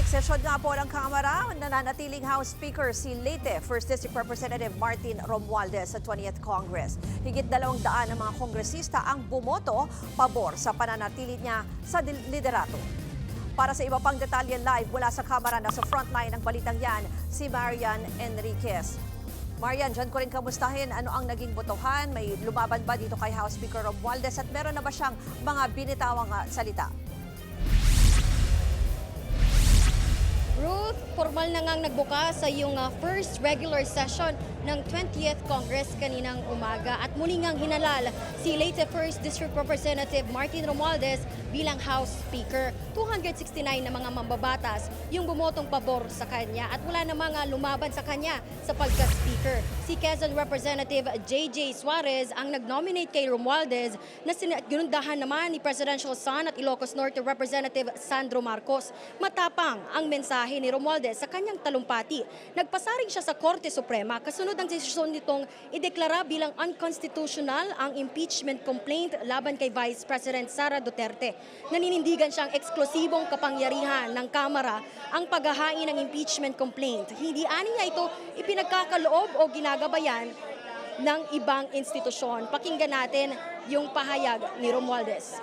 Balik sesyon nga po ng Kamara, nananatiling House Speaker si Leyte, 1st District Representative Martin Romualdez sa 20th Congress. Higit 200 ng mga kongresista ang bumoto pabor sa pananatili niya sa liderato. Para sa iba pang detalye live mula sa Kamara, nasa frontline ng balitang yan, si Marian Enriquez. Marian, dyan ko rin kamustahin, ano ang naging botohan? May lumaban ba dito kay House Speaker Romualdez at meron na ba siyang mga binitawang salita? Ruth, formal na ngang nagbuka sa iyong first regular session ng 20th Congress kaninang umaga at muli ngang hinalal si Leyte 1st District Representative Martin Romualdez bilang House Speaker. 269 na mga mambabatas yung bumotong pabor sa kanya at wala na mga lumaban sa kanya sa pagka-speaker. Si Quezon Representative J.J. Suarez ang nag-nominate kay Romualdez na ginundahan naman ni Presidential Son at Ilocos Norte Representative Sandro Marcos. Matapang ang mensahe ni Romualdez sa kanyang talumpati. Nagpasaring siya sa Korte Suprema kasunod ang desisyon nitong ideklara bilang unconstitutional ang impeachment complaint laban kay Vice President Sara Duterte. Naninindigan siyang eksklusibong kapangyarihan ng Kamara ang paghahain ng impeachment complaint. Hindi ani niya ito ipinagkakaloob o ginagabayan ng ibang institusyon. Pakinggan natin yung pahayag ni Romualdez.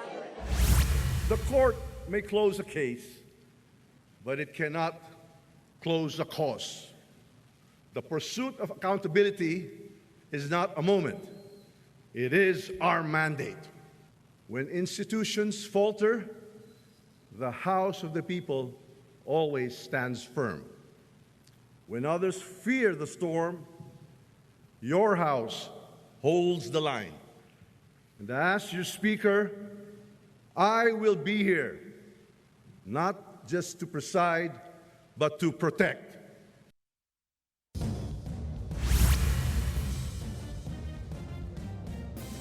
The court may close a case, but it cannot close a cause. The pursuit of accountability is not a moment. It is our mandate. When institutions falter, the House of the People always stands firm. When others fear the storm, your House holds the line. And as your Speaker, I will be here, not just to preside, but to protect.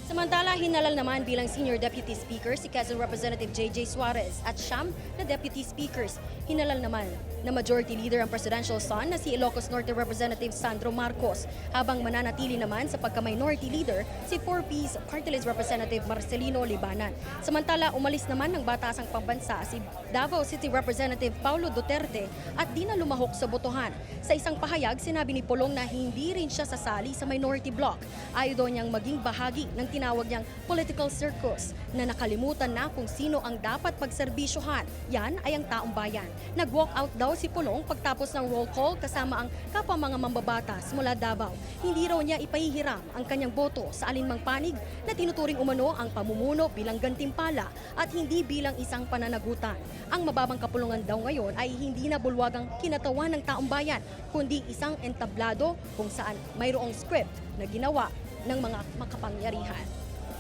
Samantala, hinalal naman bilang Senior Deputy Speaker si Quezon Representative J.J. Suarez at siyam na Deputy Speakers. Hinalal naman na Majority Leader ang Presidential Son na si Ilocos Norte Representative Sandro Marcos, habang mananatili naman sa pagka-Minority Leader si 4Ps Party List Representative Marcelino Libanan. Samantala, umalis naman ng batasang pambansa si Davao City Representative Paulo Duterte at di na lumahok sa botohan. Sa isang pahayag, sinabi ni Pulong na hindi rin siya sasali sa minority bloc. Ayaw daw niyang maging bahagi ng tinawag niyang political circus na nakalimutan na kung sino ang dapat pagserbisyohan. Yan ay ang taong bayan. Nag-walk out daw si Pulong pagtapos ng roll call kasama ang kapwa mga mambabatas mula Davao. Hindi raw niya ipahihiram ang kanyang boto sa alinmang panig na tinuturing umano ang pamumuno bilang gantimpala at hindi bilang isang pananagutan. Ang mababang kapulungan daw ngayon ay hindi na bulwagang kinatawan ng taong bayan, kundi isang entablado kung saan mayroong script na ginawa ng mga makapangyarihan.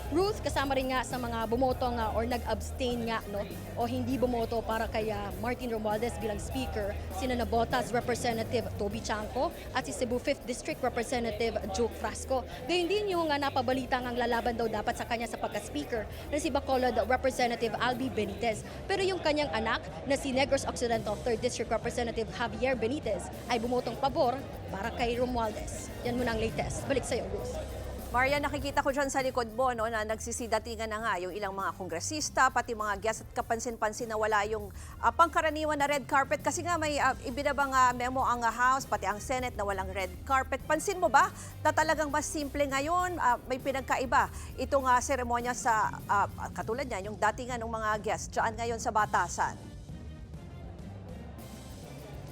Ruth, kasama rin nga sa mga bumoto nga or nag-abstain nga o hindi bumoto para kay Martin Romualdez bilang Speaker, sina Nabotas Representative Toby Chanco at si Cebu 5th District Representative Joke Frasco. Gayun din yung napabalita ang lalaban daw dapat sa kanya sa pagka-Speaker na si Bacolod Representative Albi Benitez. Pero yung kanyang anak na si Negros Occidental 3rd District Representative Javier Benitez ay bumotong pabor para kay Romualdez. Yan muna ang latest. Balik sa'yo, Ruth. Marian, nakikita ko dyan sa likod mo na nagsisidatingan na nga yung ilang mga kongresista, pati mga guest at kapansin-pansin na wala yung pangkaraniwan na red carpet. Kasi nga may ibinabang memo ang House, pati ang Senate na walang red carpet. Pansin mo ba na talagang mas simple ngayon, may pinagkaiba itong seremonya sa katulad niyan, yung datingan ng mga guests dyan ngayon sa batasan?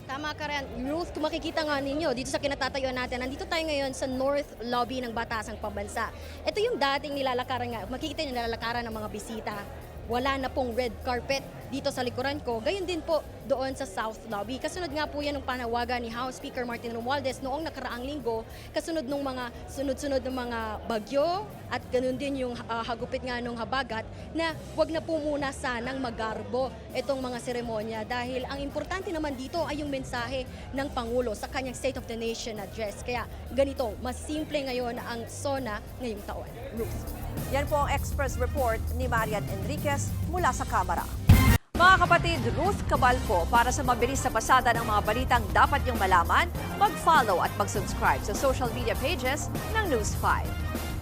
Tama ka rin, Ruth, kung makikita nga ninyo dito sa kinatatayuan natin, nandito tayo ngayon sa North Lobby ng Batasang Pambansa. Ito yung dating nilalakaran nga, makikita nyo nilalakaran ng mga bisita. Wala na pong red carpet dito sa likuran ko. Gayon din po doon sa South Lobby. Kasunod nga po yan ng panawagan ni House Speaker Martin Romualdez noong nakaraang linggo, kasunod ng mga sunod-sunod ng mga bagyo at ganun din yung hagupit nga ng habagat na wag na po muna sanang magarbo itong mga seremonya dahil ang importante naman dito ay yung mensahe ng Pangulo sa kanyang State of the Nation address. Kaya ganito, mas simple ngayon ang SONA ngayong taon. Ruth. Yan po ang Express Report ni Marian Enriquez mula sa Kamara. Mga kapatid, Ruth Cabalco, para sa mabilis na pasada ng mga balitang dapat niyong malaman, mag-follow at mag-subscribe sa social media pages ng News 5.